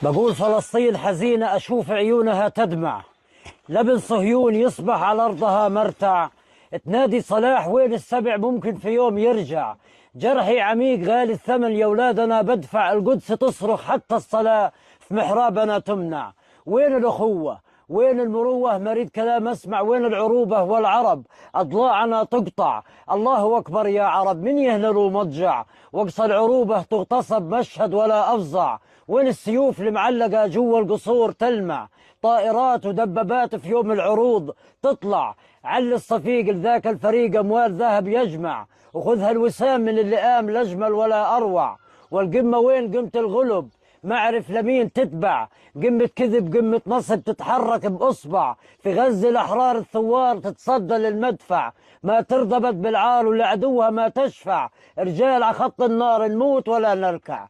بقول فلسطين حزينة أشوف عيونها تدمع، لبن صهيون يصبح على أرضها مرتع، تنادي صلاح وين السبع ممكن في يوم يرجع، جرحي عميق غالي الثمن يا أولادنا بدفع، القدس تصرخ حتى الصلاة في محرابنا تمنع. وين الأخوة؟ وين المروة؟ مريد كلام أسمع. وين العروبة والعرب؟ أضلاعنا تقطع. الله أكبر يا عرب، من يهنلوا مضجع؟ وقصى العروبة تغتصب مشهد ولا أفظع. وين السيوف المعلقة جوا القصور تلمع؟ طائرات ودبابات في يوم العروض تطلع. عل الصفيق لذاك الفريق أموال ذهب يجمع، وخذها الوسام من اللي قام لأجمل ولا أروع. والقمة وين قمة الغلب؟ ما أعرف لمين تتبع، قمة كذب قمة نصب تتحرك بأصبع. في غزة الأحرار الثوار تتصدى للمدفع، ما ترضبت بالعار ولعدوها ما تشفع. رجال على خط النار نموت ولا نركع.